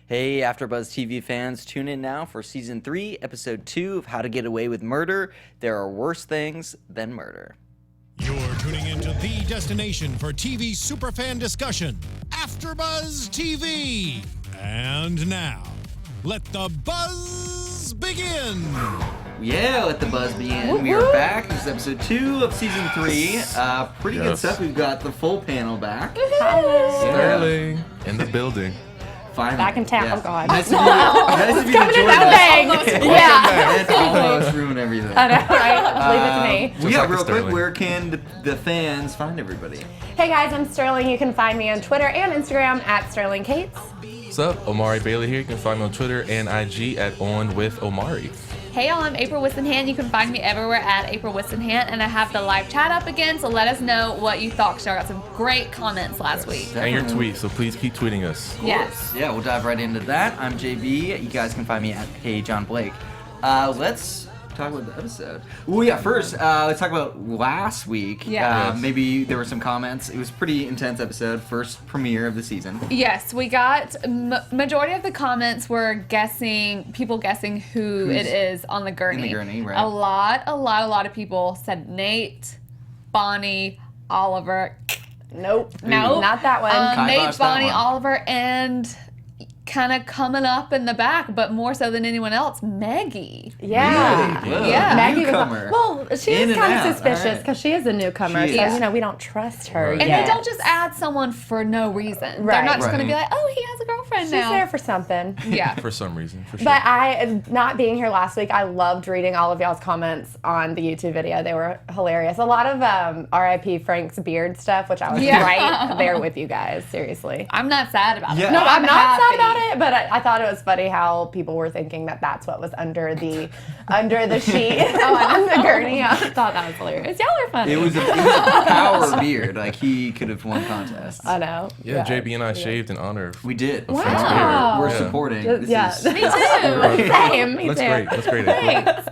Hey, AfterBuzz TV fans, tune in now for Season 3, Episode 2 of How to Get Away with Murder. There are worse things than murder. You're tuning into the destination for TV superfan discussion, AfterBuzz TV. And now, let the buzz begin. Yeah, let the buzz begin. We are back. This is Episode 2 of Season 3. Pretty good stuff. We've got the full panel back. Sterling in the building. Finally. Back in town. Yeah. Oh, God. Nice of you, nice of you to join us. Yeah. It's almost ruined everything. I know, right? Leave it to me. Yeah, real quick, where can the fans find everybody? Hey guys, I'm Sterling. You can find me on Twitter and Instagram at Sterling Cates. What's up? Omari Bailey here. You can find me on Twitter and IG at OnWithOmari. Hey y'all, I'm April Whisenhant. You can find me everywhere at April Whisenhant, and I have the live chat up again, so let us know what you thought, because I got some great comments last week. And your tweets, so please keep tweeting us. Yes. Yeah, we'll dive right into that. I'm JB. You guys can find me at Hey John Blake. Let's talk about the episode. Well, yeah, first, let's talk about last week. Yeah. Maybe there were some comments. It was a pretty intense episode, first premiere of the season. Yes, we got, majority of the comments were people guessing who it is on the gurney. In the gurney, right. A lot of people said Nate, Bonnie, Oliver. Nope. No. Not that one. Nate, Bonnie, Oliver, and kind of coming up in the back, but more so than anyone else, Maggie. Yeah. Really? Whoa. Yeah. Maggie Newcomer. well, she is kind of suspicious because she is a newcomer, She so, is. we don't trust her Right. And yet. they don't just add someone for no reason. Right. They're not just Right. going to be like, oh, he has a girlfriend She's now. there for something. Yeah. For some reason, for sure. But not being here last week, I loved reading all of y'all's comments on the YouTube video. They were hilarious. A lot of R.I.P. Frank's beard stuff, which I was right there with you guys, seriously. I'm not sad about Yeah. it. No, I'm not happy. sad about it, but I thought it was funny how people were thinking that that's what was under the sheet on the gurney. I thought that was hilarious. Y'all are funny. It was a power beard. Like, he could have won contests. I know. yeah, JB and I shaved in honor of We did. Wow. We're Yeah. supporting. Me too. Great. Same. Me That's too. great. That's great. Thanks.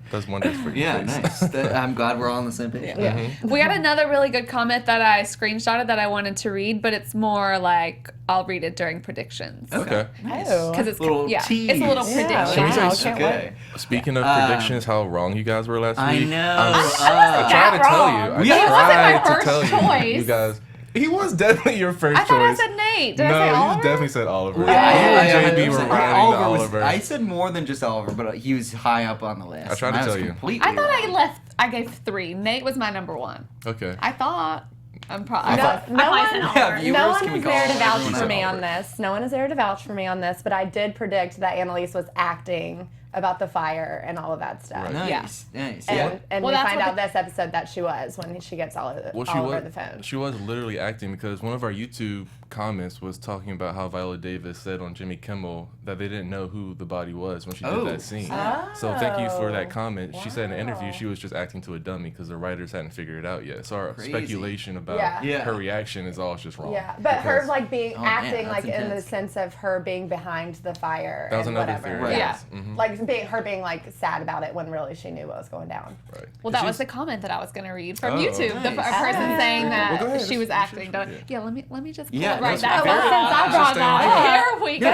Does wonders for your Yeah, face. nice. I'm glad we're all on the same page. Yeah. We got another really good comment that I screenshotted that I wanted to read, but it's more like I'll read it during predictions. Okay. Nice. Oh. Because it's Little it's a little tease. prediction. Wow, Okay. can't wait. Speaking of predictions, how wrong you guys were last I week. know. I tried to tell you. He wasn't my tried to first tell choice. You guys. He was definitely your first I thought I choice. said Nate. Did I say No, you Oliver? definitely said Oliver. Yeah, You and JB were 100%. riding Oliver to was- Oliver. I said more than just Oliver, but he was high up on the list. I tried to And tell was you. completely I thought wrong. I gave 3. Nate was my number 1. Okay. I thought. I'm probably. No one, Yeah, viewers, no one can we is call there to vouch everyone for out? me on this. No one is there to vouch for me on this, but I did predict that Annalise was acting about the fire and all of that stuff. Right. Nice, nice. And Well, we that's find what out this episode that she was when she gets all over the phone. She was literally acting because one of our YouTube comments was talking about how Viola Davis said on Jimmy Kimmel that they didn't know who the body was when she did that scene. So thank you for that comment. She said in an interview she was just acting to a dummy because the writers hadn't figured it out yet. So our Crazy. speculation about Yeah. her reaction is all just wrong. Yeah, but her Because like being acting that's like in the intense. sense of her being behind the fire that was and another whatever. theory. Right. Yeah, Mhm. like being like sad about it when really she knew what was going down. Right. Well, that was the comment that I was going to read from Oh, YouTube. The nice. person saying Well, that go ahead. she was Let's acting. finish it. Yeah, let me just pull Yeah, it right that's back fair. Well, since I up. brought stay that on up, Here we go.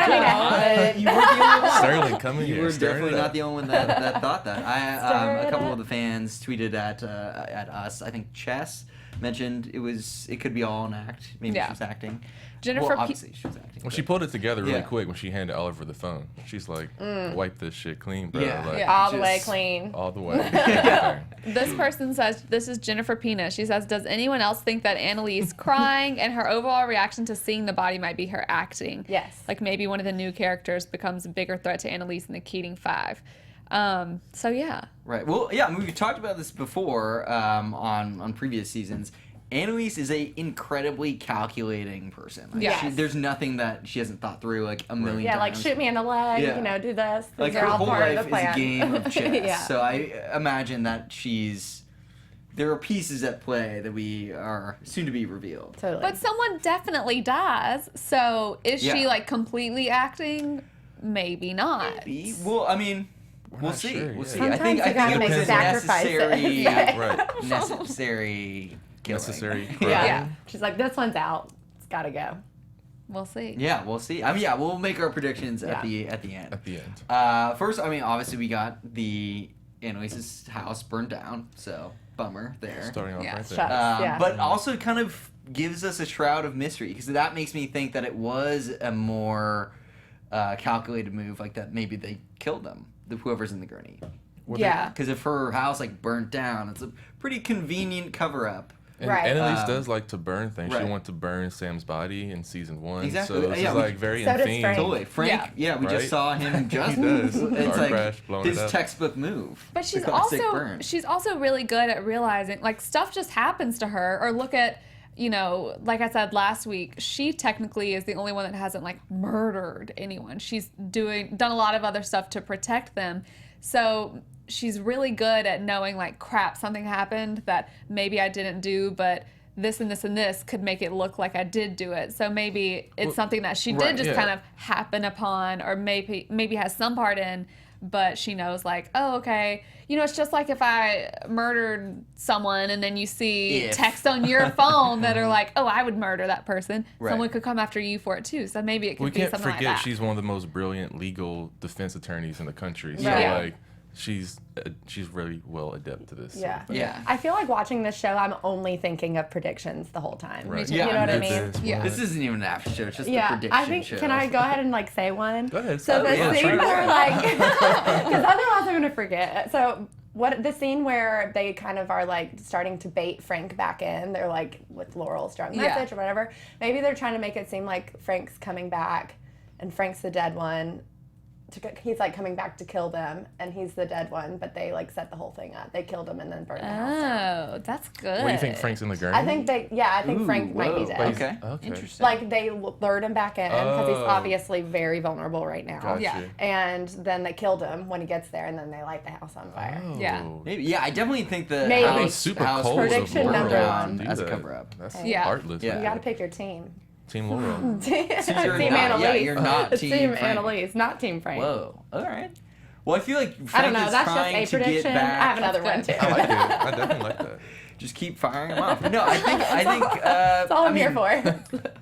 You weren't the only one. Sterling, come in You here. were stir it definitely up. not the only one that thought that. Stir A it couple up. of the fans tweeted at us. I think Chess mentioned it could be all an act. Maybe Yeah. she was acting. Jennifer well, Pe- obviously she was acting. Well, but- she pulled it together really Yeah. quick when she handed Oliver the phone. She's like, wipe this shit clean, bro. Yeah. Like, Yeah. All the way Just- clean. all the way. Everything. This person says, this is Jennifer Pina. She says, does anyone else think that Annalise crying and her overall reaction to seeing the body might be her acting? Yes. Like maybe one of the new characters becomes a bigger threat to Annalise in the Keating 5. So yeah. Right. Well, yeah. I mean, we've talked about this before on previous seasons. Annalise is a incredibly calculating person. Like, Yes. there's nothing that she hasn't thought through like a million Yeah, like times. shoot me in the leg, Yeah. do this. These Like are her all whole part life of the is a plan. game of chess. Yeah. So I imagine that there are pieces at play that we are soon to be revealed. Totally. But someone definitely dies. So is she Yeah. like completely acting? Maybe not. Maybe. Well, I mean, we'll not see. sure, We'll yeah. see. Sometimes I you think gotta it make was a sacrifices. necessary, Right. necessary killing. Necessary. yeah. crime. She's like, this one's out. It's got to go. We'll see. Yeah, we'll see. I mean, yeah, we'll make our predictions at the end. At the end. First, I mean, obviously we got the Annalise's house burned down, so bummer there. Starting off Yeah. right there. Shucks. Yeah. But also kind of gives us a shroud of mystery, because that makes me think that it was a more calculated move, like that maybe they killed them, whoever's in the gurney. Yeah. Because if her house like burnt down, it's a pretty convenient cover up. And Right. Annalise does like to burn things. Right. She wanted to burn Sam's body in season 1. Exactly. So this Yeah, is we- like very So in does theme. Frank. Totally. Frank, yeah, we Right? just saw him just. He does. It's Car like crash, blowing his it up. textbook move. But the classic she's also really good at realizing like stuff just happens to her. Or look at, you know, like I said last week, she technically is the only one that hasn't like murdered anyone. She's done a lot of other stuff to protect them. So she's really good at knowing like, crap, something happened that maybe I didn't do, but this and this and this could make it look like I did do it. So maybe it's something that she did right, just yeah. kind of happen upon, or maybe has some part in, but she knows like, oh, okay, you know, it's just like if I murdered someone and then you see texts on your phone that are like, oh, I would murder that person. Right. Someone could come after you for it too. So maybe it could We be can't something forget like that. she's one of the most brilliant legal defense attorneys in the country. So Right. like she's really well adept to this. Yeah. sort of Yeah. I feel like watching this show, I'm only thinking of predictions the whole time. Right. Yeah, You know what I Did mean? this, Yeah. what? This isn't even an after show. It's just a Yeah, prediction I think. show. Can I go ahead and like say one? Go ahead. So the yeah, scene sure. where like, because otherwise I'm gonna forget. So the scene where they kind of are like starting to bait Frank back in. They're like with Laurel's drunk Yeah. message or whatever. Maybe they're trying to make it seem like Frank's coming back, and Frank's the dead one. He's like coming back to kill them, and he's the dead one. But they like set the whole thing up. They killed him and then burned the house down. Oh, that's good. What do you think Frank's in the gurney? I think I think Ooh, Frank might be whoa, dead. Okay. Okay. Interesting. Like they lured him back in because he's Oh. obviously very vulnerable right now. Gotcha. Yeah. And then they killed him when he gets there, and then they light the house on fire. Oh. Yeah. Maybe. Yeah, I definitely think the Maybe. That was house, super house cold. Prediction of Laurel number to one. do as a that. cover up. That's Yeah. heartless. Yeah. You got to pick your team. Team Laurel. Team you're not- Annalise. yeah, you're not It's Team Frank. Annalise, not Team Frank. Whoa. All right. Well, I feel like Frank I don't know. is That's just trying a to get prediction. I back. have another one too. I like it. I definitely like that. Just keep firing him off. No, I think. That's all I'm here for.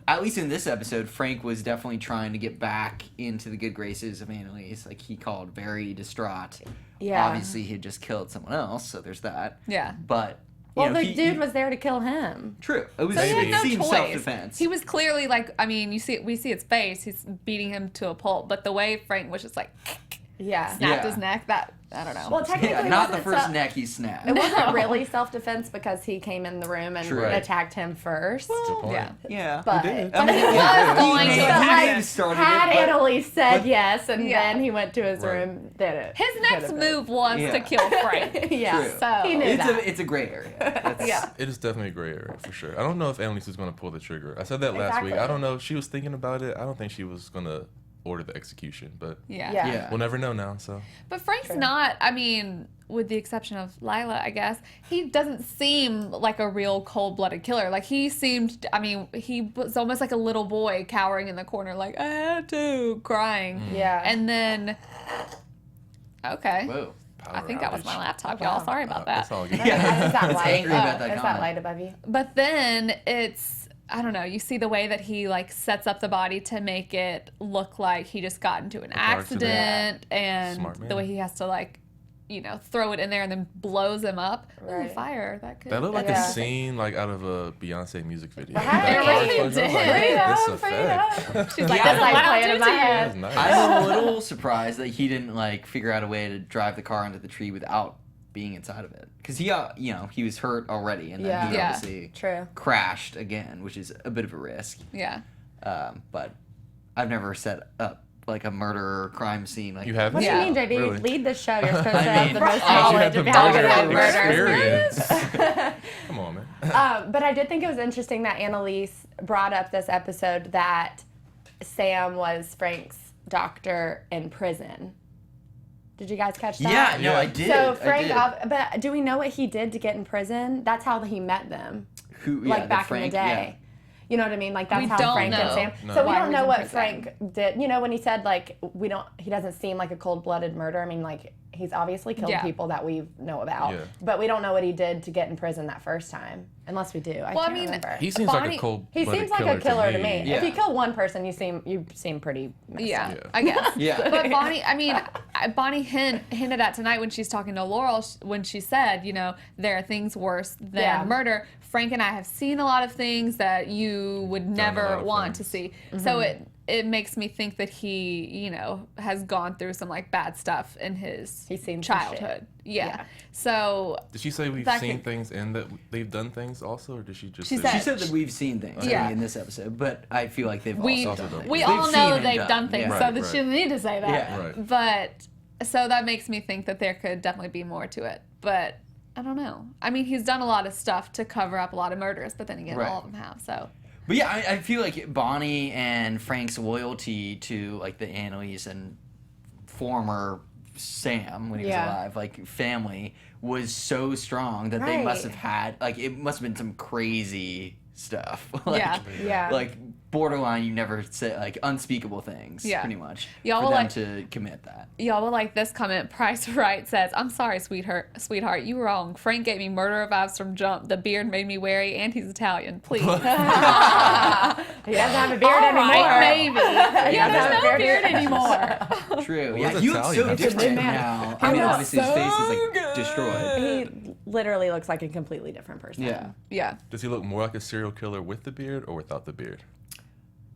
At least in this episode, Frank was definitely trying to get back into the good graces of Annalise. Like he called very distraught. Yeah. Obviously, he had just killed someone else, so there's that. Yeah. But you Well, know, the dude was there to kill him. true. It was So he had no seemed choice. self-defense. He was clearly like, I mean, we see his face. He's beating him to a pulp, but the way Frank was just like Yeah. snapped Yeah. his neck, that I don't know. Well, technically, yeah, not the wasn't first self- neck he snapped. It wasn't really self-defense because he came in the room and True. attacked him first. Good point. yeah. Yeah. But, did. I mean, he was yeah, going he to may attack have him. started had it, but- Annalise said but- yes, and Yeah. then he went to his Right. room, did it. His next Could have been. move was Yeah. to kill Frank. Yeah. True. So He knew It's that. a gray area. That's, Yeah. It is definitely a gray area for sure. I don't know if Annalise is going to pull the trigger. I said that last Exactly. week. I don't know if she was thinking about it. I don't think she was going to order the execution, but yeah. Yeah. Yeah. we'll never know now. So But Frank's True. not, I mean, with the exception of Lila, I guess, he doesn't seem like a real cold-blooded killer. Like, he seemed, I mean, he was almost like a little boy cowering in the corner, like, I had to, crying. Yeah. And then, okay. Whoa. I think that was my laptop, Wow. y'all. Sorry about that. That's all good. Yeah. Is that It's light? angry about that Is that comment. light above you? But then it's, I don't know, you see the way that he like sets up the body to make it look like he just got into an car accident. accident, and Smart man. the way he has to like, you know, throw it in there and then blows him up. Ooh, Right. fire. That could. That looked like Yeah. a scene like out of a Beyonce music video. Right. That It car really explosion, I was like, did. hey, this Freedom, effect. She's like, Yeah, that's like what I'll playing do in to my you. head. That was nice. I'm a little surprised that he didn't like figure out a way to drive the car into the tree without being inside of it, because he, you know, he was hurt already, and then Yeah. he Yeah. obviously True. crashed again, which is a bit of a risk. Yeah. But I've never set up like a murder or crime scene. Like You haven't? What Yeah. do you mean, JB? Really? Lead the show. You're supposed to I have mean, the most you You knowledge have the of how to murder have murder. experience. Come on, man. But I did think it was interesting that Annalise brought up this episode that Sam was Frank's doctor in prison. Did you guys catch that? Yeah, no, Yeah. I did. So I Frank, did. but do we know what he did to get in prison? That's how he met them, Who, like the back Frank, in the day. You know what I mean? Like that's We how don't Frank and know. Sam. No. So we Why don't he's know in what prison. Frank did. You know, when he said like he doesn't seem like a cold-blooded murder. I mean, like he's obviously killed Yeah. people that we know about, Yeah. but we don't know what he did to get in prison that first time, unless we do. I Well, I can't mean, remember. He seems like Bonnie- a cold. He seems like a killer to me. Yeah. If you kill one person, you seem pretty messed Yeah, up. Yeah. I guess. Yeah. But Bonnie, I mean, Bonnie hinted at tonight when she's talking to Laurel, when she said, you know, there are things worse than Yeah. murder. Frank and I have seen a lot of things that you would a lot never of want to things. see. So it makes me think that he, you know, has gone through some like bad stuff in his He's seen some childhood. shit. Yeah. Yeah. So Did she say we've That seen could- things and that they've done things also, or did she just? She say She said- said that we've seen things Yeah. in this episode, but I feel like they've we also done done we things. all They've know seen and they've done things, Yeah. so Right, that she didn't need to say that. Yeah. Right. But so that makes me think that there could definitely be more to it. But I don't know. I mean, he's done a lot of stuff to cover up a lot of murders, but then again, Right. all of them have. So But yeah, I feel like Bonnie and Frank's loyalty to like the Annalise and former Sam when he was Yeah. alive, like family, was so strong that they must Right. have had like it must have been some crazy stuff. like, Yeah. Yeah. Like borderline, you never say like unspeakable things. Yeah. Pretty much. Y'all for will, them like- to commit that. y'all will like this comment. Price Right says, "I'm sorry, sweetheart, you were wrong. Frank gave me murder vibes from jump. The beard made me wary, and he's Italian. Please." He doesn't have a beard All anymore. right, maybe. Yeah, doesn't there's have no a beard beard anymore. True. What Yeah, does he looks so Italian have to different do? now. I mean, looks obviously his face is like good. destroyed. He literally looks like a completely different person. Yeah. Yeah, Does he look more like a serial killer with the beard or without the beard?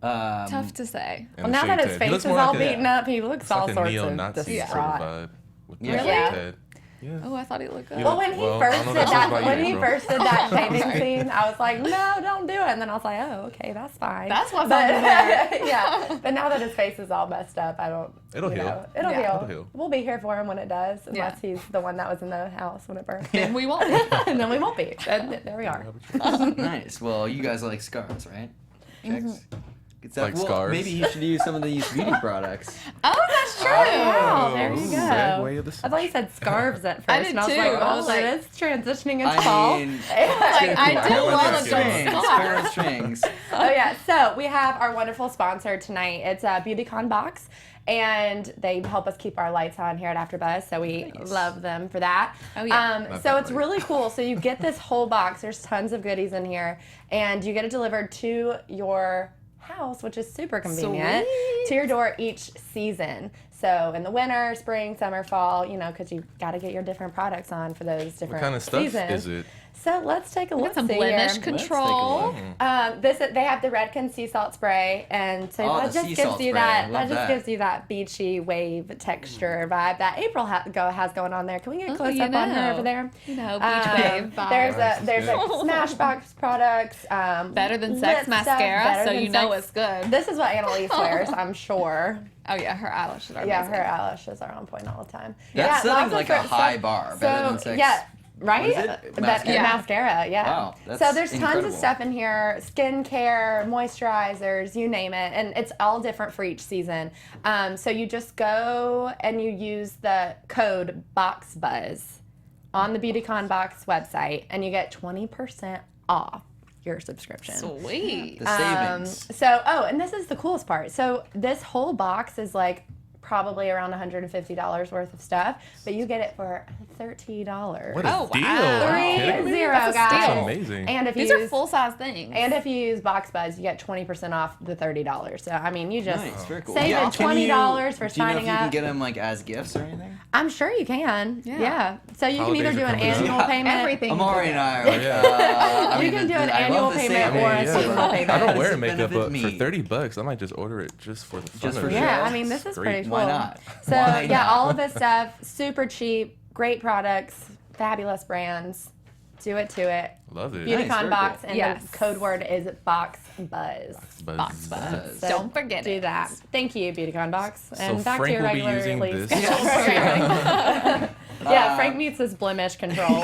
tough to say. And Well, the now that shaved his head. He face looks is more all like a- beaten up, he looks It's all like a sorts neo-Nazi of sort of distraught. vibe with the Really? shaved Yeah. head. Yeah. Oh, I thought he looked good. Yeah. Well, when he Well, I first don't know did if that's that, about when you, he bro. first did that shaving scene, I was like, no, don't do it. And then I was like, oh, okay, that's fine. That's what's but, under there. yeah. But now that his face is all messed up, I don't. It'll you heal. know, it'll Yeah. heal. It'll heal. We'll be here for him when it does, unless Yeah. he's the one that was in the house when it burned. Then we won't. And then we won't be. And there we are. Nice. Well, you guys like scars, right? Chicks? Good Like well, scars? Maybe you should use some of these beauty products. Oh, that's true. Wow, there you go. Segue of the I thought you said scarves at first. I did and I was too. like, I oh, was so like- it's transitioning into I fall. mean, Like, I do love a strings, good pair of strings. Oh yeah, so we have our wonderful sponsor tonight. It's BeautyCon Box, and they help us keep our lights on here at AfterBuzz, so we love them for that. Oh, yeah. Love So that it's light. really cool. So you get this whole box. There's tons of goodies in here, and you get it delivered to your house, which is super convenient, Sweet. to your door each season. So in the winter, spring, summer, fall, you know, because you got to get your different products on for those different What kind of stuff seasons. is it? So let's take a look. Some blemish control. They have the Redken sea salt spray, and so Oh, that the just sea gives salt you spray. that. I That love just that. gives you that beachy wave texture vibe that April has going on there. Can we get a Oh, close you up on her know. over there? You know, beach wave vibe. There's a Smashbox products. Better than sex lip stuff, mascara, better so than you know sex. it's good. This is what Annalise wears, I'm sure. Oh yeah, her eyelashes are Yeah, amazing. her eyelashes are on point all the time. That's yeah, setting lots of like a fruit high stuff. bar, better than sex. Yeah, right? What is it? That- Mascara? mascara, yeah. Wow, that's so there's tons incredible. of stuff in here, skincare, moisturizers, you name it, and it's all different for each season. So you just go and you use the code BOXBUZZ on the BeautyCon Box website, and you get 20% off your subscription. Sweet. The savings. And this is the coolest part. So this whole box is like probably around $150 worth of stuff, but you get it for $30. What a Oh, deal! wow. Are you kidding me? 30, That's a guys. steal. That's amazing. And if These you are use, full size things. and if you use BoxBuzz, you get 20% off the $30. So I mean, you just Nice, very cool. save Yeah, it can $20 for Do you know if signing you can up. get them like as gifts or anything? I'm sure you can. Yeah. Yeah. So you can Holidays either are do an coming up. annual Yeah. payment. Everything. Amari and I are like, Yeah. I You mean, can do an I love annual the payment savings. or a seasonal payment. I don't How wear does it makeup, benefit but me? for $30, I might just order it just for the fun Just of for it. sure. Yeah, I mean, this is Great. pretty cool. Why not? So Why yeah, not? all of this stuff, super cheap, great products, fabulous brands. Do it to it. Love it. BeautyCon very Box, cool. and Yes. the code word is BoxBuzz. Buzz. Buzz. So Don't forget do it. that. Thank you, BeautyCon Box. And So back Frank to your will be regular using release. this. Yeah, Frank needs his blemish control.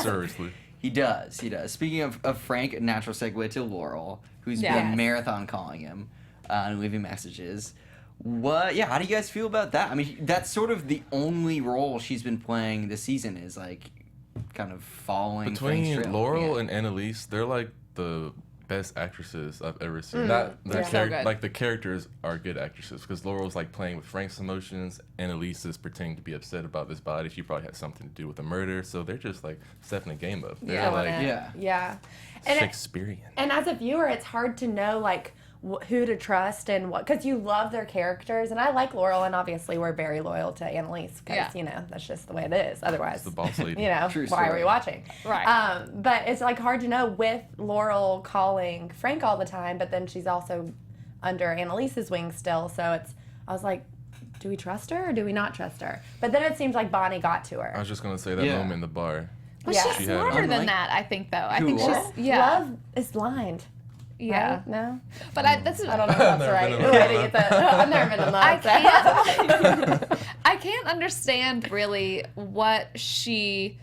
Seriously. He does. Speaking of Frank, a natural segue to Laurel, who's Yes. been marathon calling him and leaving messages. How do you guys feel about that? I mean, that's sort of the only role she's been playing this season is like kind of following Frank's Between trail. Laurel Yeah. and Annalise, they're like the best actresses I've ever seen. Not their So good. like the characters are good actresses because Laurel's like playing with Frank's emotions. Annalise is pretending to be upset about this body. She probably had something to do with the murder. So they're just like stepping the game up. They're Yeah. like Yeah. And Shakespearean. And as a viewer, it's hard to know like who to trust and what, because you love their characters. And I like Laurel, and obviously we're very loyal to Annalise because you know that's just the way it is. Otherwise, It's the boss lady. you know, True why are story. we watching? Right. But it's like hard to know with Laurel calling Frank all the time, but then she's also under Annalise's wing still. So I was like, do we trust her or do we not trust her? But then it seems like Bonnie got to her. I was just gonna say that Yeah. moment in the bar. But Yeah. she's She had- smarter than Unlike- that, I think, though. I Who, think Laurel? she's, yeah. Love is blind. Yeah. Right? No? But this is, I don't know if that's Never right. been in Ooh, love. I didn't get that. I've never been in love. I so. can't, I can't understand really what she,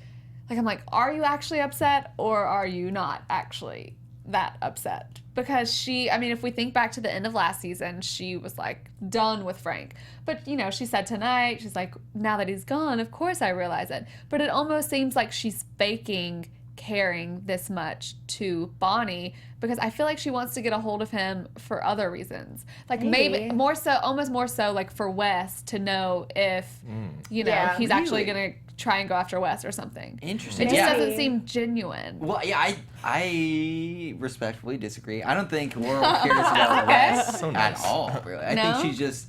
like, I'm like, are you actually upset or are you not actually that upset? Because she, I mean, if we think back to the end of last season, she was like done with Frank. But, you know, she said tonight, she's like, now that he's gone, of course I realize it. But it almost seems like she's faking caring this much to Bonnie because I feel like she wants to get a hold of him for other reasons. Like maybe more so, almost more so like for Wes to know if, you know, Yeah. he's actually Really? going to try and go after Wes or something. Interesting. It just Yeah. doesn't seem genuine. Well, yeah, I respectfully disagree. I don't think Laurel cares about Wes So nice. at all, really. I No? think she's just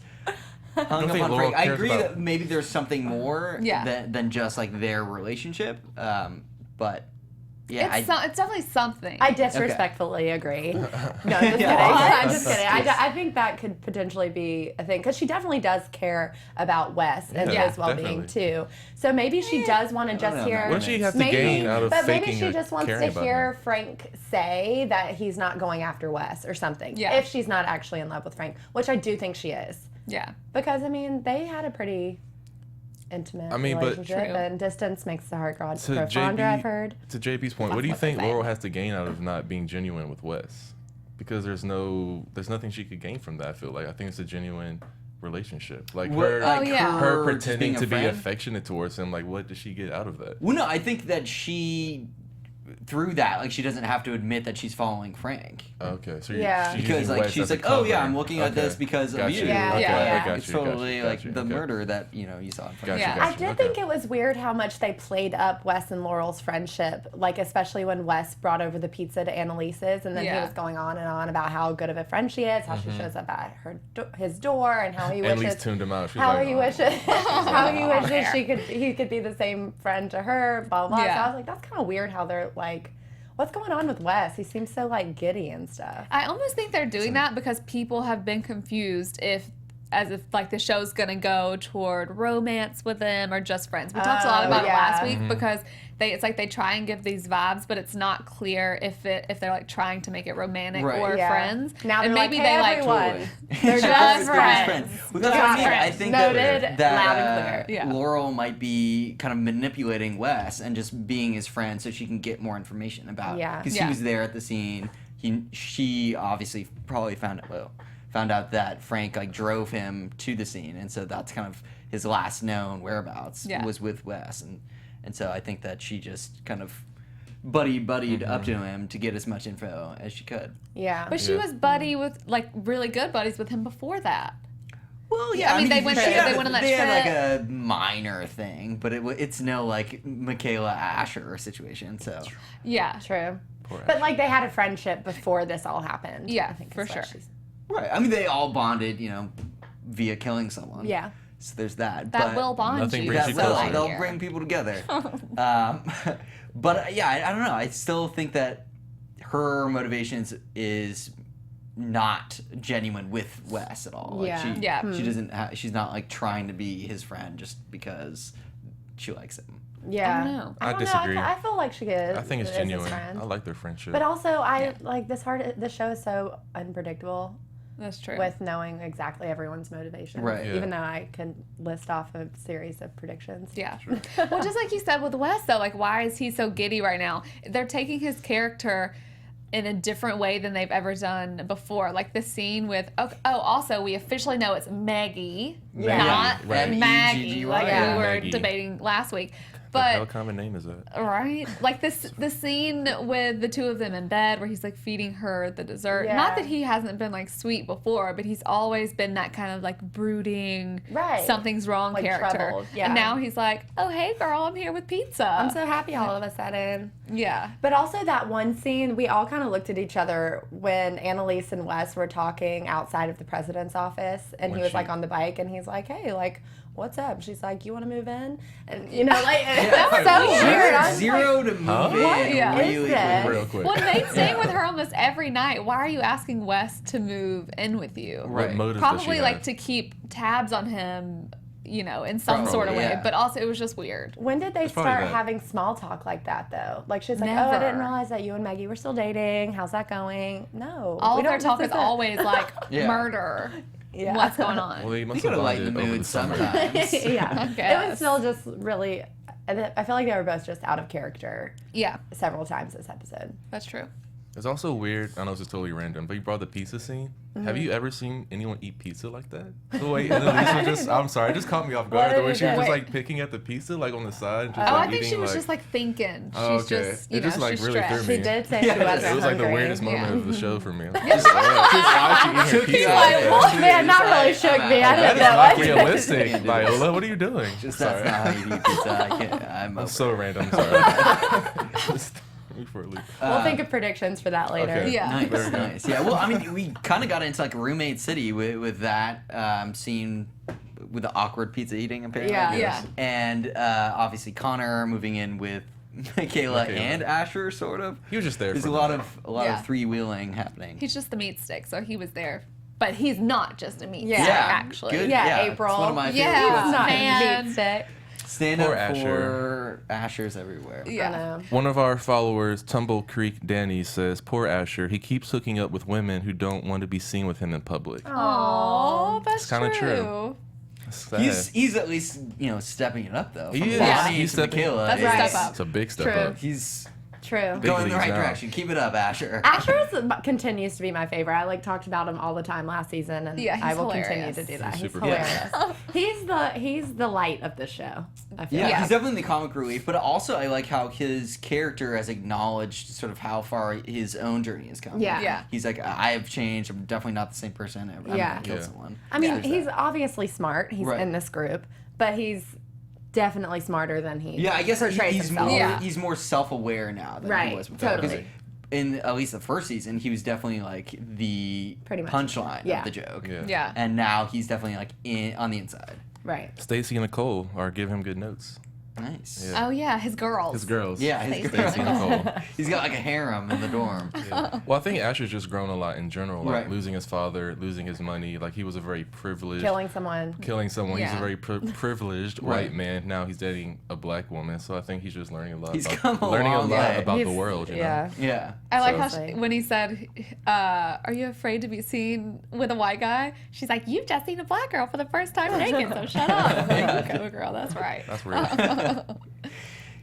hung don't up think on Laurel Frank. I cares agree about- that maybe there's something more Yeah. than just like their relationship. But yeah, It's definitely something. I disrespectfully agree. No, just kidding. Yeah. I'm just kidding. I think that could potentially be a thing because she definitely does care about Wes and Yeah, his well-being definitely. too. So maybe she does want to don't just know hear. about What does she have to maybe, gain out of but maybe faking she or just wants to caring about hear him? Frank say that he's not going after Wes or something. Yeah. If she's not actually in love with Frank, which I do think she is, yeah. because I mean they had a pretty intimate I mean, but- relationship, True. and distance makes the heart grow To fonder. I've heard. To JP's point, what do you think Laurel has to gain out of not being genuine with Wes? Because there's nothing she could gain from that. I feel like I think it's a genuine relationship. Like her, Oh, yeah. her just pretending being a to be friend? affectionate towards him. Like, what does she get out of that? Well, no, I think that she, through that, like she doesn't have to admit that she's following Frank. Okay, so Yeah. she's Because using like Wes she's as a like, oh yeah, cover. I'm looking at Okay. this because of Got you. Yeah, Okay, yeah, I yeah. got It's you, got totally you, like got you. the Okay. murder that you saw in Frank. Got you, Yeah. got I you. did Okay. think it was weird how much they played up Wes and Laurel's friendship, like especially when Wes brought over the pizza to Annalise's, and then he Yeah. was going on and on about how good of a friend she is, how she shows up at his door, and how he Annalise wishes tuned him out. She's how like, he "Oh." wishes how he wishes Fair. he could be the same friend to her, blah blah. blah. So Yeah. I was like, that's kind of weird how they're like, what's going on with Wes? He seems so like giddy and stuff. I almost think they're doing that because people have been confused as if like the show's gonna go toward romance with them or just friends. We talked a lot Oh, about it yeah. last week because it's like they try and give these vibes, but it's not clear if they're like trying to make it romantic Right. or Yeah. friends. Now and they're maybe like, they hey, like everyone. They're They're just just friends. friends. Well, that's what I mean. I think Noted, that loud and clear. Yeah. Laurel might be kind of manipulating Wes and just being his friend so she can get more information about. Yeah. Because Yeah. he was there at the scene. She obviously probably found out that Frank like drove him to the scene, and so that's kind of his last known whereabouts Yeah. was with Wes, and so I think that she just kind of buddied up to him to get as much info as she could. Yeah. But she was buddy with like really good buddies with him before that. Well, yeah, I mean, they went- she they had- went on that they had trip. like a minor thing, but it's no like Michaela Asher situation. So Yeah. True. Poor But Ashley. like they had a friendship before this all happened. Yeah, I think for is what sure. she's- right, I mean they all bonded, via killing someone. Yeah. So there's that. That but will bond Nothing you. brings that you will. closer. They'll bring people together. But yeah, I don't know. I still think that her motivations is not genuine with Wes at all. Like, Yeah. Yeah. She doesn't. She's not like trying to be his friend just because she likes him. Yeah. I don't know. I don't disagree. Know. I feel like she is. I think it's is his genuine. friend. I like their friendship. But also, I like this show is so unpredictable That's true. with knowing exactly everyone's motivations. Right. Yeah. Even though I can list off a series of predictions. Yeah. Well, just like you said with Wes, though, like, why is he so giddy right now? They're taking his character in a different way than they've ever done before. Like the scene with, also, we officially know it's Maggie, Maggie, not right. Maggie, M-E-G-G-Y, like yeah. we were Maggie. debating last week. What the hell But common name is that? right, like the scene with the two of them in bed where he's like feeding her the dessert. Yeah. Not that he hasn't been like sweet before, but he's always been that kind of like brooding, Right. something's wrong Like character. troubled, yeah. And now he's like, oh hey girl, I'm here with pizza. I'm so happy all of a sudden. yeah. But also that one scene, we all kind of looked at each other when Annalise and Wes were talking outside of the president's office, and When he was she- like on the bike, and he's like, "Hey, like, what's up?" She's like, "You want to move in?" And you know, like that was so weird. I was Zero like, to move Huh? in What Yeah. really is this? quick. Real quick. Well, Nate's staying with her almost every night. Why are you asking Wes to move in with you? What Right. motives does she Probably like have? to keep tabs on him, you know, in some Probably, sort of way. yeah. But also, it was just weird. When did they It's probably start that. having small talk like that though? Like she's like, "Oh, I Never. didn't realize that you and Maggie were still dating. How's that going?" No, All we of their don't- talk this is isn't- always like Yeah. murder. Yeah. What's going on? Well, they You must gotta have lighten the bonded over mood the summer. sometimes. yeah, I it guess. was still just really. I feel like they were both just out of character Yeah, several times this episode. that's true. It's also weird. I know this is totally random, but you brought the pizza scene. Have you ever seen anyone eat pizza like that? The way Annalise was just, I'm sorry, it just caught me off guard. What The way did she was you just do? like picking at the pizza, like on the side. Just, Oh, like, I think she eating, was like, just like thinking. Oh, She's okay. just, It just, like, she's really threw stressed. me. She did say Yeah, she it wasn't It was like the hungry. weirdest moment Yeah. of the show for me. Just, why she eating her Took you pizza out like of it. that? Oh, man, that really Like, shook I'm me. out. I That didn't is know. not Yeah. realistic, Yeah. Viola. What are you doing? Just Sorry. that's not how you eat pizza. I can't. I'm over So it. random. Sorry. Just before it leaves. We'll think of predictions for that later. Okay. Yeah. Nice, Very good. nice. Yeah, well, I mean, we kind of got into like roommate city with that scene with the awkward pizza eating apparently. Yeah. Yeah. And obviously Connor moving in with Michaela and Asher, sort of. He was just there. There's for a the lot night. of Yeah. three wheeling happening. He's just the meat stick, so he was there. But he's not just a meat Yeah. stick, actually. Good. Yeah, It's April. one of my favorite Yeah. quotes. It's not Man. meat stick. Stand Poor up Asher. for Ashers everywhere. I Yeah. know. One of our followers, Tumble Creek Danny, says, "Poor Asher. He keeps hooking up with women who don't want to be seen with him in public." Oh, that's It's kinda true. true. That's sad. He's at least stepping it up though. He From is. Bonnie He's to stepping- Michaela. That's a It's- step up. It's a big step True. up. He's True. Big going in the leagues right now. direction. Keep it up, Asher. Asher continues to be my favorite. I talked about him all the time last season, and Yeah, he's I will hilarious. continue to do that. He's He's super hilarious. He's the light of the show. I feel. Yeah, Yeah. he's definitely the comic relief, but also I like how his character has acknowledged sort of how far his own journey has come. Yeah. Yeah. He's like, I have changed. I'm definitely not the same person. I'm Yeah. gonna kill Yeah. someone. I mean, There's he's that. obviously smart. He's Right. in this group, but he's definitely smarter than he. Yeah, I guess portrays he's himself. more Yeah. he's more self-aware now than Right, he was before. totally. 'Cause in at least the first season, he was definitely like the Pretty much. punchline Yeah. of the joke. Yeah. Yeah. And now he's definitely like on the inside. Right. Stacy and Nicole are give him good notes. Nice. Yeah. Oh, yeah, his girls. His girls. Yeah, his Stacy. girl. Stacy and Nicole. He's got like a harem in the dorm. Yeah. Well, I think Asher's just grown a lot in general. Like Right. losing his father, losing his money. Like he was a very privileged. Killing someone. Killing someone. He's a Yeah. very privileged Right. white man. Now he's dating a black woman. So I think he's just learning a lot. He's about, come a learning a long lot way. about the He's- world. You know? Yeah. Yeah. I like So- how when he said, "Are you afraid to be seen with a white guy?" She's like, "You've just seen a black girl for the first time naked, so shut up." I'm like, okay, girl, that's right. That's weird.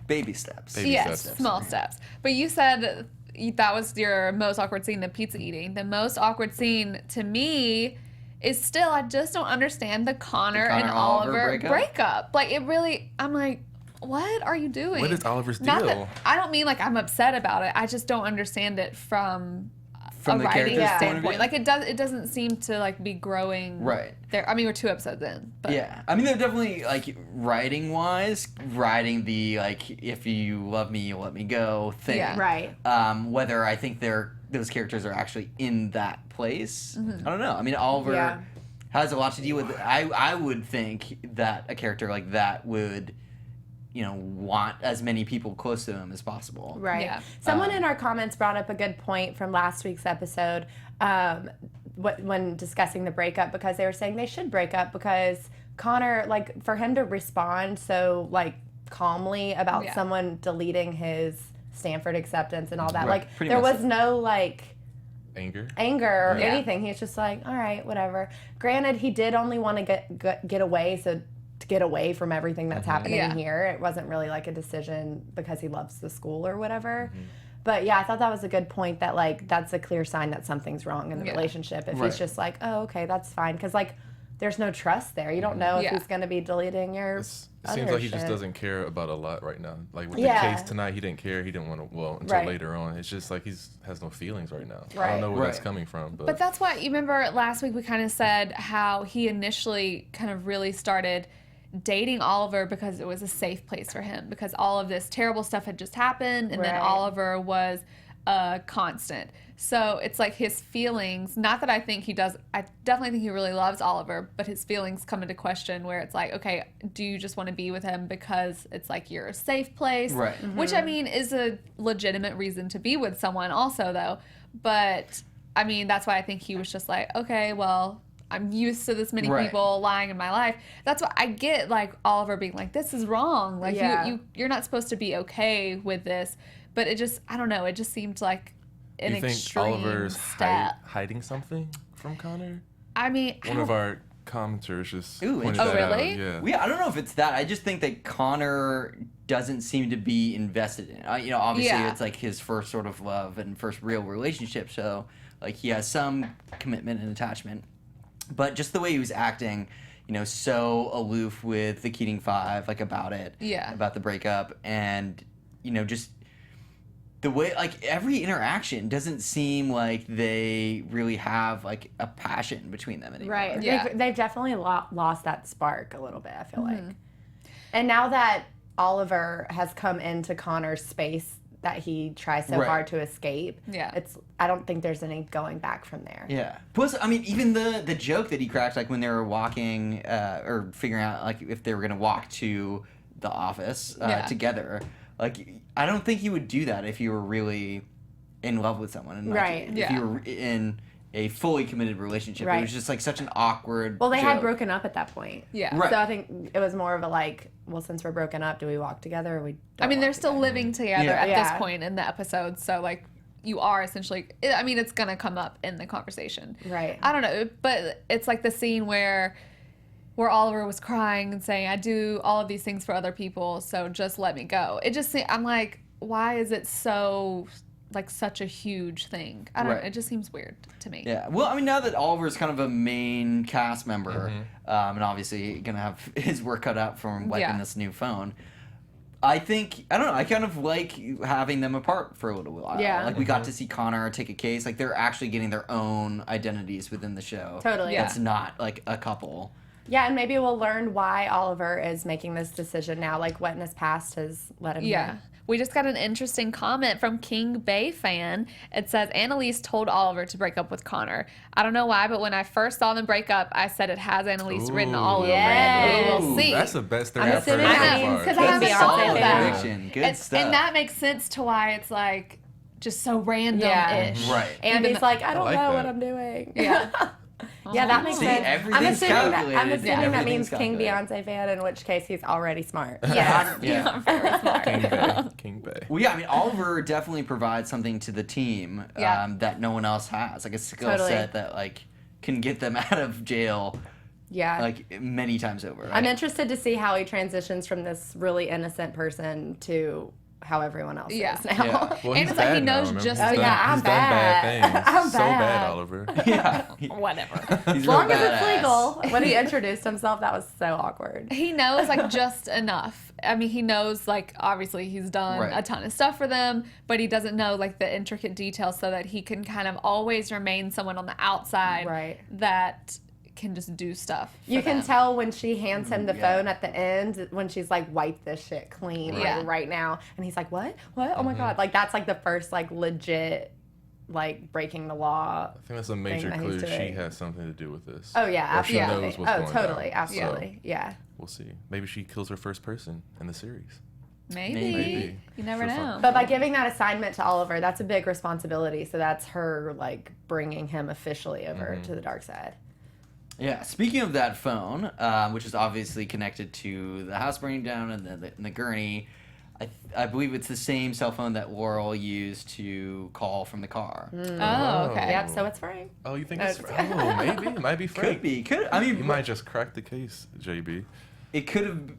Baby steps. Baby Yes, steps. small steps. But you said that was your most awkward scene, the pizza eating. The most awkward scene to me is still, I just don't understand the Connor and Oliver Oliver breakup? breakup. Like, it really, I'm like, what are you doing? What is Oliver's Not deal? that, I don't mean like I'm upset about it. I just don't understand it from From a the writing character's point of standpoint. view? Like it doesn't seem to like be growing. Right. There. I mean, we're 2 episodes in, but Yeah, I mean they're definitely like writing wise, writing the like if you love me, you'll let me go thing. Yeah. Right. Whether I think those characters are actually in that place, Mm-hmm. I don't know. I mean Oliver Yeah. has a lot to deal with. I would think that a character like that would, want as many people close to him as possible. Right. Yeah. Someone in our comments brought up a good point from last week's episode when discussing the breakup, because they were saying they should break up because Connor, like, for him to respond so, like, calmly about Yeah. someone deleting his Stanford acceptance and all that, Right, like, pretty there much was no, like, Anger. anger or Yeah. anything. He's just like, all right, whatever. Granted, he did only want to get away, so to get away from everything that's happening Yeah. here, it wasn't really like a decision because he loves the school or whatever. But yeah, I thought that was a good point, that like that's a clear sign that something's wrong in the Yeah. relationship if Right. he's just like, oh, okay, that's fine, because like there's no trust there. You don't know if he's going to be deleting your It seems like he just doesn't care about a lot right now. Like with the case tonight, he didn't care. He didn't want to, until later on. It's just like has no feelings right now. I don't know where that's coming from. But that's why, you remember last week we kind of said how he initially kind of really started dating Oliver because it was a safe place for him, because all of this terrible stuff had just happened, and then Oliver was a constant. So it's like his feelings, not that I think he does, I definitely think he really loves Oliver, but his feelings come into question where it's like, okay, do you just want to be with him because it's like you're a safe place? Right. Which, I mean, is a legitimate reason to be with someone also, though. But, I mean, that's why I think he was just like, okay, well, I'm used to this many people lying in my life. That's why I get, like, Oliver being like, this is wrong. Like, you're not supposed to be okay with this. But it just, I don't know, it just seemed like an extreme step. You think Oliver's hiding something from Connor? I mean, one of our commenters just that pointed really? out. Yeah, I don't know if it's that. I just think that Connor doesn't seem to be invested in it. You know, obviously it's like his first sort of love and first real relationship, so like he has some commitment and attachment. But just the way he was acting, you know, so aloof with the Keating Five, like about it, about the breakup, and you know, just the way, like, every interaction doesn't seem like they really have, like, a passion between them anymore. Right. Yeah. They've definitely lost that spark a little bit, I feel like. And now that Oliver has come into Connor's space that he tries so hard to escape, I don't think there's any going back from there. Yeah. Plus, I mean, even the joke that he cracked, like, when they were walking, or figuring out, like, if they were going to walk to the office together. Like, I don't think you would do that if you were really in love with someone. And like, if you were in a fully committed relationship. It was just, like, such an awkward Well, they joke. had broken up at that point. Yeah. Right. So I think it was more of a, like, well, since we're broken up, do we walk together or we don't I mean, walk they're still together? living together at this point in the episode, so, like, you are essentially, I mean, it's going to come up in the conversation. Right. I don't know, but it's like the scene where Oliver was crying and saying, I do all of these things for other people, so just let me go. It just, I'm like, why is it so, like, such a huge thing? I don't know. It just seems weird to me. Yeah. Well, I mean, now that Oliver's kind of a main cast member, and obviously going to have his work cut out from wiping this new phone, I think, I don't know, I kind of like having them apart for a little while. Yeah. Like, we got to see Connor take a case. Like, they're actually getting their own identities within the show. Totally. That's not, like, a couple. Yeah, and maybe we'll learn why Oliver is making this decision now, like what in his past has led him here. We just got an interesting comment from King Bay fan. It says, Annalise told Oliver to break up with Connor. I don't know why, but when I first saw them break up, I said it has Annalise written all over it. We will see. That's the best thing I'm I've heard assuming so that far. means because I I'm a saw Beyonce that. fan. Good stuff. And that makes sense to why it's like just so random-ish. Right. And he's like, I don't like know that. what I'm doing. Yeah. Yeah, that makes See, sense. everything's calculated. I'm assuming that Everything's means King calculated. Beyonce fan, in which case he's already smart. Yes. Yeah. Very smart. King Bay. Well, yeah, I mean, Oliver definitely provides something to the team that no one else has. Like, a skill set that, like, can get them out of jail, like, many times over. I'm interested to see how he transitions from this really innocent person to how everyone else is now. Yeah. Well, And he's it's like he bad now, knows remember? just He's Oh, done, yeah, I'm he's done bad. bad things. I'm so bad. bad, Oliver. Yeah. Whatever. He's As real long as it's badass. legal. When he introduced himself, that was so awkward. He knows, like, just enough. I mean, he knows, like, obviously he's done a ton of stuff for them, but he doesn't know, like, the intricate details so that he can kind of always remain someone on the outside that can just do stuff for You can them. tell when she hands him the phone at the end, when she's like, wipe this shit clean right now. And he's like, what? Oh my God. Like, that's like the first, like, legit, like, breaking the law. I think that's a major that he's clue. She doing. has something to do with this. Oh, yeah, Or she absolutely. knows what's going Totally. down. Absolutely. Yeah. We'll see. Maybe she kills her first person in the series. Maybe. You never For know. fun. But by giving that assignment to Oliver, that's a big responsibility. So that's her, like, bringing him officially over to the dark side. Yeah, speaking of that phone, which is obviously connected to the house burning down and the gurney, I believe it's the same cell phone that Laurel used to call from the car. Oh, okay. Yep, so it's Frank. Oh, you think No, it's it's- Oh, maybe. It might be Frank. Could be. I mean, You might just crack the case, JB. it could have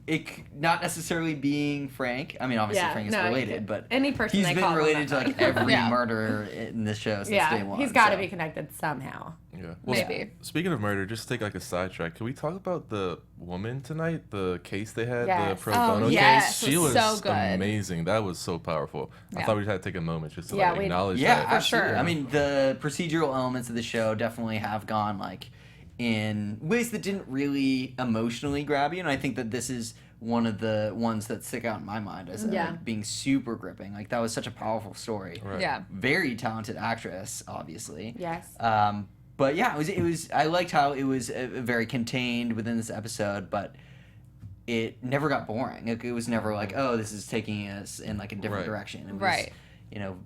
not necessarily being Frank. I mean, obviously Frank is related, but any person he's been related to like every murderer in this show since day one. He's got to be connected somehow. Yeah. Well, maybe. Speaking of murder, just take like a sidetrack. Can we talk about the woman tonight? The case they had, the pro bono case. She was so good. Amazing. That was so powerful. I thought we had to take a moment just to acknowledge that. Yeah, for sure. I mean, the procedural elements of the show definitely have gone like in ways that didn't really emotionally grab you, and I think that this is one of the ones that stick out in my mind as like, being super gripping. Like that was such a powerful story. Right. Yeah. Very talented actress, obviously. Yes. But yeah, it was. I liked how it was very contained within this episode, but it never got boring. Like, it was never like, oh, this is taking us in like a different direction. It was,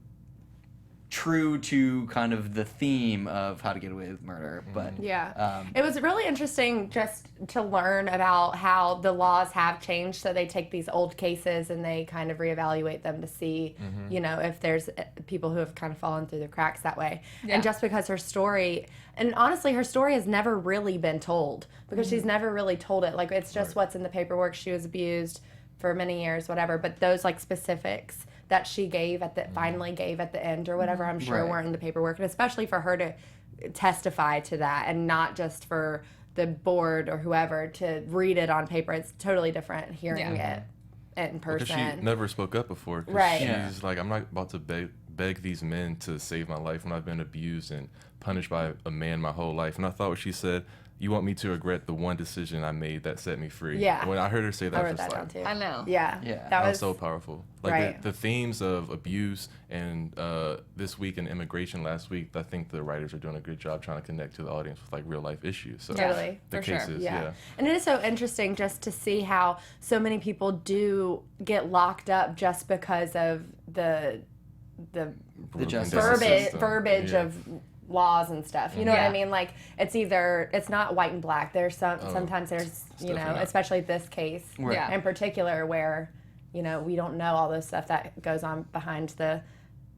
true to kind of the theme of How to Get Away with Murder. But it was really interesting just to learn about how the laws have changed. So they take these old cases and they kind of reevaluate them to see, if there's people who have kind of fallen through the cracks that way. Yeah. And just because her story, and honestly, her story has never really been told because she's never really told it. Like, it's just what's in the paperwork. She was abused for many years, whatever. But those like specifics that she gave finally gave at the end or whatever, I'm sure weren't in the paperwork. And especially for her to testify to that and not just for the board or whoever to read it on paper. It's totally different hearing it in person. Because she never spoke up before. She's like, I'm not about to beg these men to save my life when I've been abused and punished by a man my whole life. And I thought what she said, you want me to regret the one decision I made that set me free. Yeah. When I heard her say that, I was just like, I know. Yeah. That was so powerful. Like the themes of abuse and this week and immigration last week, I think the writers are doing a good job trying to connect to the audience with like real life issues. So totally. The cases, And it is so interesting just to see how so many people do get locked up just because of the verbiage of laws and stuff. You know what I mean? Like, it's not white and black. There's sometimes there's, especially this case in particular where, we don't know all this stuff that goes on behind the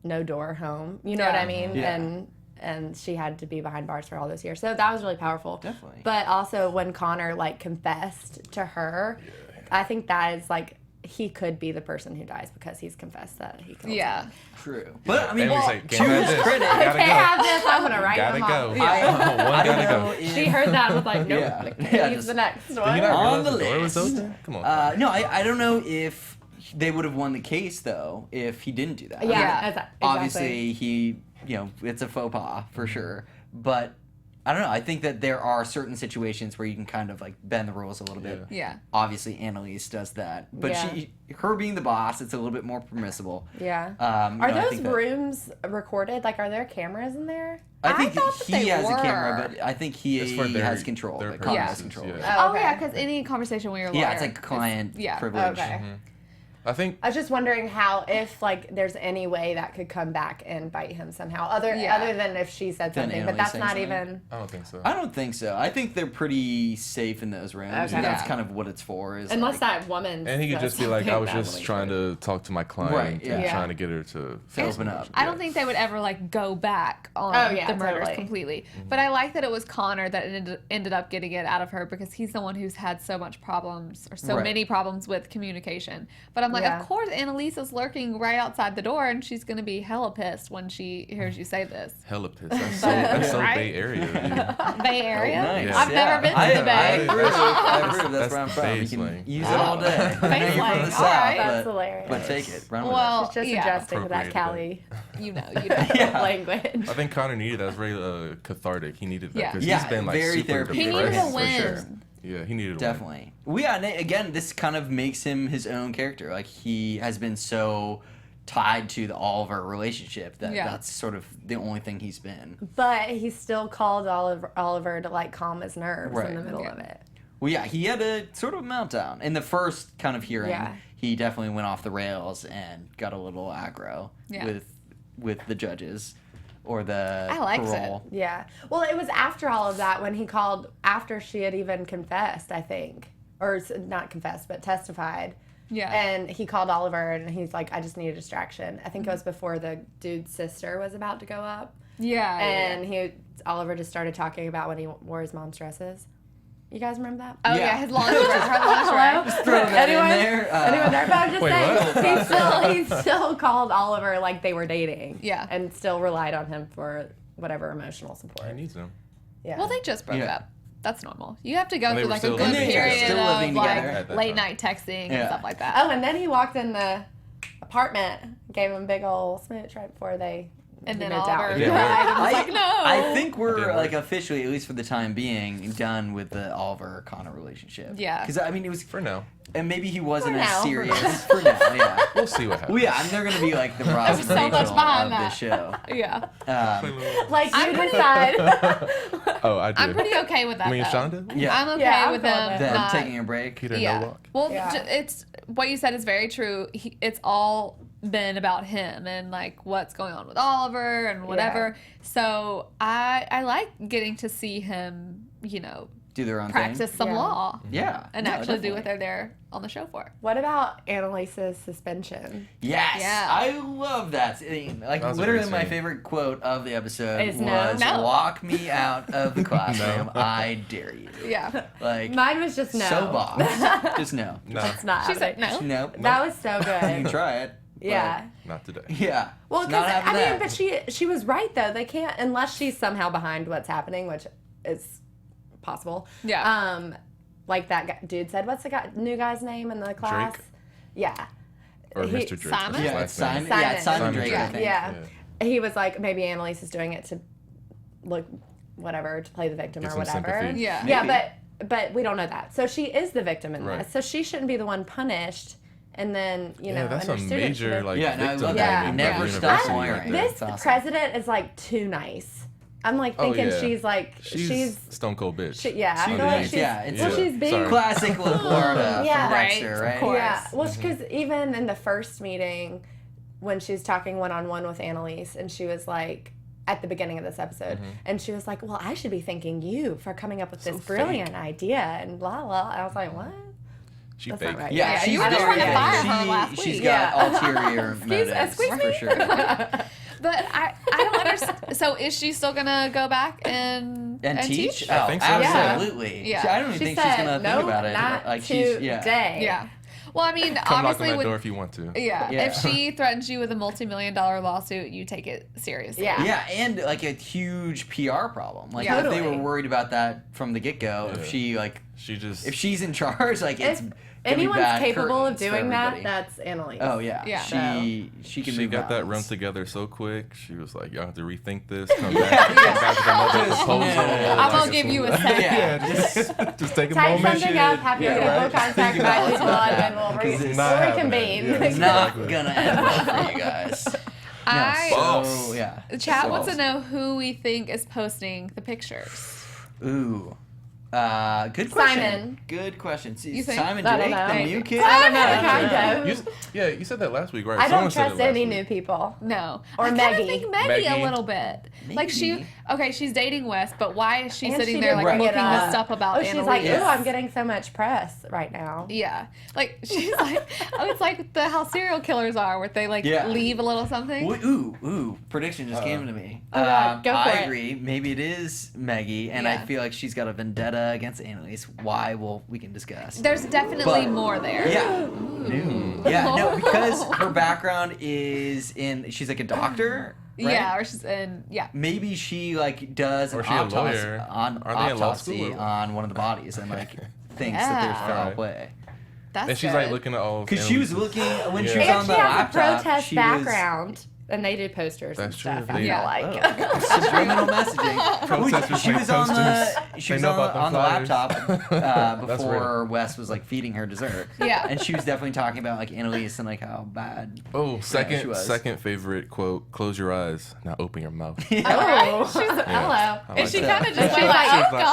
no door home. You know what I mean? Yeah. And she had to be behind bars for all those years. So that was really powerful. Definitely. But also when Connor like confessed to her, I think that is like, he could be the person who dies because he's confessed that he killed him. True. But I mean, to his credit, I can't have this. I'm gonna write him off. One gotta go. She heard that and was like, nope. He's the next one. On the list. Door was open? Come on. No, I don't know if they would have won the case though if he didn't do that. Yeah, exactly. Obviously, he, it's a faux pas for sure. But I don't know. I think that there are certain situations where you can kind of like bend the rules a little bit. Yeah. Obviously, Annalise does that, but her being the boss, it's a little bit more permissible. Yeah. Are those rooms recorded? Like, are there cameras in there? I think he has a camera, but I think he has control. Connor has control. Yeah. Because any conversation with your lawyer. Yeah, it's like client privilege. Okay. Mm-hmm. I was just wondering if like there's any way that could come back and bite him somehow, other than if she said something, but that's not even. I don't think so. I don't think so. I think they're pretty safe in those rooms. Okay. And that's kind of what it's for. Unless that woman. And he could just be like, I was just trying to talk to my client and trying to get her to open up. I don't think they would ever like go back on the murders completely. Mm-hmm. But I like that it was Connor that ended up getting it out of her because he's the one who's had so much problems or so many problems with communication. But I'm like, of course, Annalise is lurking right outside the door, and she's going to be hella pissed when she hears you say this. Hella pissed. That's so Bay Area. Dude. Bay Area? Oh, nice. I've never been to the Bay. I agree. That's where I'm from. You can use it all day. Bay You're from the South, that's hilarious. But take it. Run with it. She's just adjusting to that Cali language. I think Connor needed that. It was very cathartic. He needed that because he's been like very super therapeutic. He needed a win. Sure. Yeah, he needed a Definitely. Well, yeah, and again, this kind of makes him his own character. Like, he has been so tied to the Oliver relationship that that's sort of the only thing he's been. But he still called Oliver to, like, calm his nerves in the middle of it. Well, yeah, he had a sort of meltdown. In the first kind of hearing, he definitely went off the rails and got a little aggro with the judges. Or the parole. It. Yeah. Well, it was after all of that when he called, after she had even confessed, I think. Or not confessed, but testified. Yeah. And he called Oliver and he's like, I just need a distraction. I think it was before the dude's sister was about to go up. Yeah. And Oliver just started talking about when he wore his mom's dresses. You guys remember that? Oh Yeah. yeah, his lingerie, her lingerie. Just throw that in there. Anyone there? But I'm just Wait, saying, he still called Oliver like they were dating. Yeah. And still relied on him for whatever emotional He support. needs them. Yeah. Well, they just broke Yeah. up. That's normal. You have to go And they through were like a still good living period together. Still of living together at like that late time. night texting and Yeah. stuff like that. Oh, and then he walked in the apartment, gave him a big old smooch right before they And then moved Oliver out. Yeah. cried and was like, no. I think we're didn't like work. officially, at least for the time being, done with the Oliver Connor relationship. Yeah. Because I mean, it was, For now. and maybe he wasn't For as now. serious for now. Yeah. We'll see what happens. Well, yeah, I mean, they're gonna be like the Ross and so much Rachel behind of that. this show. Yeah. Like I'm you pretty- decide. Oh, I do. I'm pretty okay with that. I mean, though. Shonda? Yeah. I'm okay Yeah, I'm with cool with them it. Them not taking a break. Peter yeah. Nowak. Well, Yeah. it's what you said is very true. It's all been about him and like what's going on with Oliver and whatever. So I like getting to see him, you know, Do their own practice thing. some Yeah. law Yeah. and No, actually do definitely. what they're there on the show for. What about Annalise's suspension? Yes, Yeah. I love that. Like That was a literally, great my scene. favorite quote of the episode Is was no. No. "Walk me out of the classroom, No. I dare you." Yeah. Like Mine was just no. so boss, just no. No, It's not. She said happening. no. Nope. That was so You can good. try it. but- Yeah. not today. Yeah. Well, It's not because having that. but she was right though. They can't unless she's somehow behind what's happening, which is possible. Yeah. Like that guy, dude said, what's the new guy's name in the class? Drake? Yeah. Or He- Mr. Drake. Simon? that's his Yeah, last it's Simon. name. Yeah, it's Simon Simon Drake. Drake. I think. Yeah. Yeah. He was like, maybe Annalise is doing it to look, whatever, to play the victim Get or some whatever. sympathy. Yeah. Yeah, Maybe. but we don't know that. So she is the victim in Right. this. So she shouldn't be the one punished. And then Yeah, that's a and her student major should've- like Yeah, no, I victim love that. blaming Never by the stop university lawyering. right there. This That's awesome. president is like too nice. I'm like Oh, thinking yeah. she's like She's Stone Cold bitch. yeah. I She feel like is, she's yeah, it's well, a- she's being Sorry. Classic little Florida Yeah. from Dexter, Right, of right? course. Yeah, well, because even in the first meeting, when she's talking one-on-one with Annalise, and she was like, at the beginning of this episode, and she was like, well, I should be thanking you for coming up with this So brilliant fake. idea, and blah, blah. I was like, what? She That's fake. not right. Yeah, Yeah, she's you were just very, trying to fire her she, last She's week. got Yeah. ulterior motives excuse for me? sure. But I don't understand. So is she still gonna go back and teach? I Oh, think so. absolutely. Yeah. I don't even She think said, she's gonna no, think about it. not Like she's today. Yeah. Well, I mean, Come knock on obviously, that with, door if you want to. yeah, Yeah. if she threatens you with a multi-million-dollar lawsuit, you take it seriously. Yeah. Yeah, and like a huge PR problem. Like Yeah. if they Totally. were worried about that from the get go, Yeah. if she like She just. if she's in charge, like it's If gonna be anyone's bad capable of curtains for doing that, everybody. that's Annalise. Oh yeah, Yeah. She can She move got that run mountains. together so quick. She was like, "Y'all have to rethink this. Come back. Come back with another Just proposal." no. I'm gonna give you a second. Yeah, just take a Type moment. something up, have your Yeah, people right. contact Think my about people, that. and then we'll, Because it's not we'll happening. reconvene. Yeah. It's not Exactly. gonna end well for you guys. I So yeah. Chat So- wants to know who we think is posting the pictures. Ooh. Good question. Simon. Good question. See, You think? Simon I don't Drake, the know. new kid? I don't know, kind of. You said that last week, right? I Someone don't said it trust last any week. new people. No. Or I kinda Maggie. think Maggie a Maggie. little bit. Like she, Maybe. she's dating Wes, but why is she And sitting she there did like bring it looking up. this up about Oh, she's Annalise? like, ooh, Yes. I'm getting so much press right now. Yeah, like she's like, oh, it's like how serial killers are, where they like Yeah. leave a little something. Ooh, prediction just came to me. Oh, God, go for I it. agree. Maybe it is Maggie, and Yeah. I feel like she's got a vendetta against Annalise. Why? Well, we can discuss. There's definitely But- more there. Yeah. Yeah, no, because her background is she's like a doctor, right? Yeah, or she's in. Yeah. Maybe she like does Or an she a autopsy lawyer? on Are they in law autopsy school or what? on one of the bodies and like thinks that there's Yeah. foul Alright. play. That's And she's good. like looking at all. Because she was Annalise's- looking when she Yeah. was And on she the has a laptop. protest she was background. And they do posters and That's true. stuff. I They- feel Yeah. like. subliminal messaging. Protesters She make was on the posters. she They was know on, about the on the flyers. laptop That's before Wes was like feeding her dessert. Yeah. And she was definitely talking about like Annalise and like how bad. Oh, she second was. favorite quote: "Close your eyes, now open your mouth." Oh, hello. I And like she that. kind of just She's went like, like-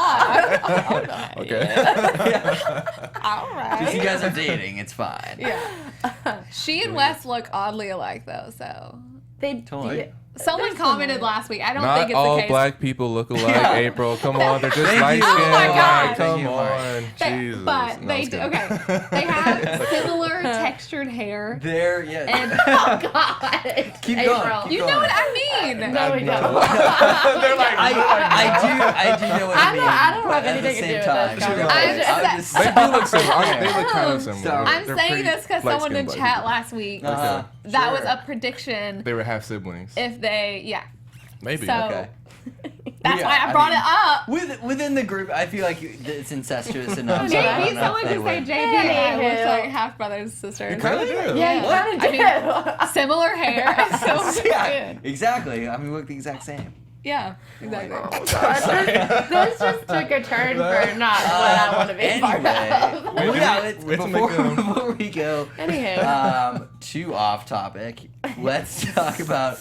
oh god. Okay. All right. If you guys are dating, it's fine. Yeah. She and Wes look oddly alike though, so They Totally. Someone commented last week. I don't Not think it's all the case. black people look alike, April. Come on, they're just Thank light you. skinned. Oh my God. Like, come on. Jesus. But No, they I'm just do. kidding. Okay. They have similar textured hair. There, yes. And Oh God. Keep April. going. you know what I mean. No, we don't. They're like, I do know what you mean. I don't have but at the anything to same do with time, this you're conversation. right. I'm I'm just- just they do look similar. They look kind of similar. Sorry. I'm They're saying pretty this because someone in light-skinned chat black last week Uh-huh. that was Sure. a prediction. They were half siblings. If they, yeah. Maybe. So Okay. that's Yeah, why I I brought mean- it up. Within the group, I feel like it's incestuous enough. so I JB, don't know someone if they could say would. JB and I look Anywho. like half brothers, sisters. You kind of do. Yeah, you Yeah. kind of do. I similar hair and similar Yeah, skin. exactly. I mean, we look the exact same. Yeah, exactly. This just took a turn for not what I want to be a part Anyway, of. well, yeah, we have to make before we go Anywho. too off topic, let's talk about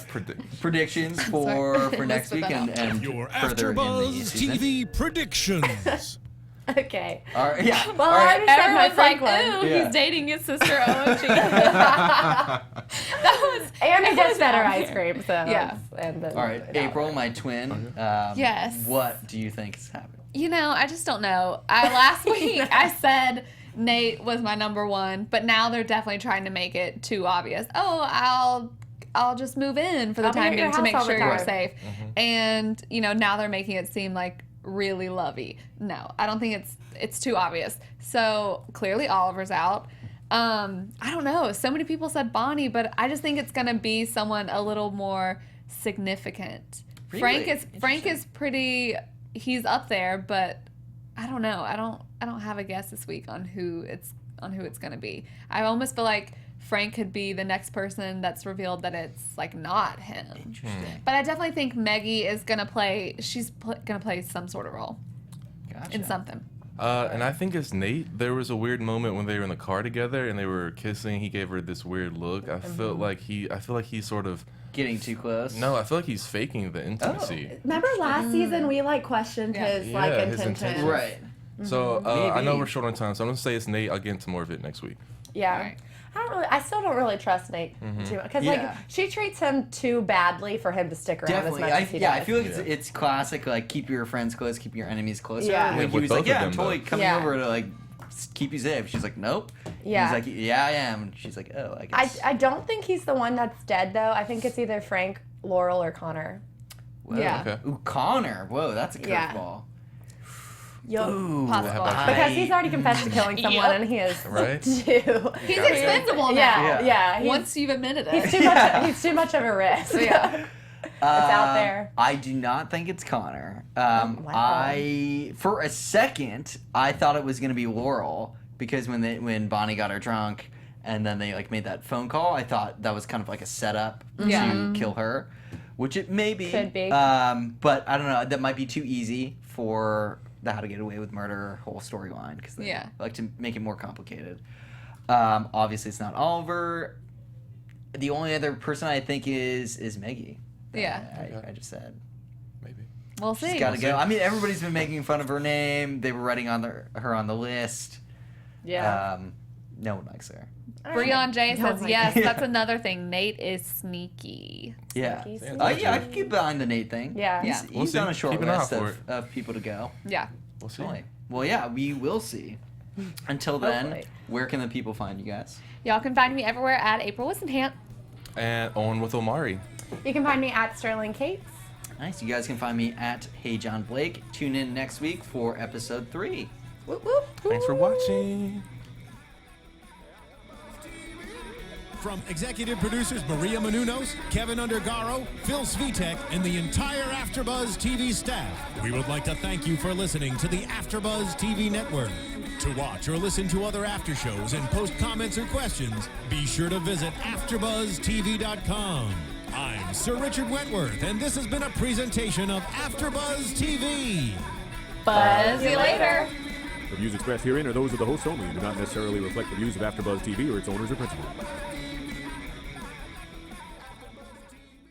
predictions for Sorry. next week and Your further in the AfterBuzz season. TV predictions. Okay. All right, yeah. Well, all I right. understand my Everyone's Frank like, one. ooh, Yeah. he's dating his sister. OMG. that was. And he it gets was better on ice here. cream, so. Yeah. And then All right, April, my twin. Yes. What do you think is happening? You know, I just don't know. Last week I said Nate was my number one, but now they're definitely trying to make it too obvious. Oh, I'll just move in for the I'll be time at being your to make house all the sure you're time. safe. And you know, now they're making it seem like really lovey. No, I don't think it's too obvious. So clearly Oliver's out. I don't know. So many people said Bonnie, but I just think it's gonna be someone a little more significant. Really? Frank is pretty. He's up there, but I don't know. I don't have a guess this week on who it's gonna be. I almost feel like Frank could be the next person that's revealed that it's like not him. Interesting. But I definitely think Maggie is gonna play. She's gonna play some sort of role Gotcha. in something. And I think it's Nate. There was a weird moment when they were in the car together and they were kissing. He gave her this weird look. I feel like he's sort of. Getting too close. No, I feel like he's faking the intimacy. Remember last season we like questioned Yeah. his like Yeah, his intentions. intentions. Right. So I know Maybe. we're short on time, so I'm gonna say it's Nate. I'll get into more of it next week. Yeah. Right. I still don't really trust Nate too much because like Yeah. she treats him too badly for him to stick around Definitely. as much as he does. I feel like Yeah. it's classic, like, keep your friends close, keep your enemies closer. Yeah. And, Yeah, like, he with was both like, of yeah, them, I'm totally though. coming Yeah. over to, like, keep you safe. She's like, nope. Yeah. He's like, yeah, I am. And she's like, oh, I guess. I don't think he's the one that's dead though. I think it's either Frank, Laurel, or Connor. Whoa. Yeah. Okay. Ooh, Connor. Whoa, that's a Yeah. curveball. Yo, Ooh. Possible. because he's already confessed to killing someone Yep. and he is Right? too. He's expendable now. Yeah, Yeah. yeah. Once you've admitted it. He's too much. He's too much of a risk. Yeah. It's out there. I do not think it's Connor. Wow. For a second, I thought it was going to be Laurel because when Bonnie got her drunk and then they like made that phone call, I thought that was kind of like a setup Yeah. to kill her, which it may be. Could be. But I don't know. That might be too easy for the How to Get Away with Murder whole storyline because they Yeah. like to make it more complicated. Obviously, it's not Oliver. The only other person I think is Maggie. Yeah. I just said. Maybe. We'll see. She's got to go. I mean, everybody's been making fun of her name. They were writing on her on the list. Yeah. No one likes her. Breon J Don't says like yes. it. That's another thing. Nate is sneaky. Yeah. Sneaky, Yeah, I can get behind the Nate thing. Yeah. He's, Yeah. We'll he's see. on a short Keep an eye list out for of people to go. Yeah. We'll see. Totally. Well, yeah, we will see. Until then, Hopefully. where can the people find you guys? Y'all can find me everywhere at April Whisenhant. And on with Omari. You can find me at Sterling Cates. Nice. You guys can find me at Hey John Blake. Tune in next week for episode 3. Whoop, whoop. Thanks for watching. From executive producers Maria Menounos, Kevin Undergaro, Phil Svitek, and the entire AfterBuzz TV staff, we would like to thank you for listening to the AfterBuzz TV network. To watch or listen to other after shows and post comments or questions, be sure to visit AfterBuzzTV.com. I'm Sir Richard Wentworth, and this has been a presentation of AfterBuzz TV. Buzz you later. The views expressed herein are those of the hosts only and do not necessarily reflect the views of AfterBuzz TV or its owners or principals.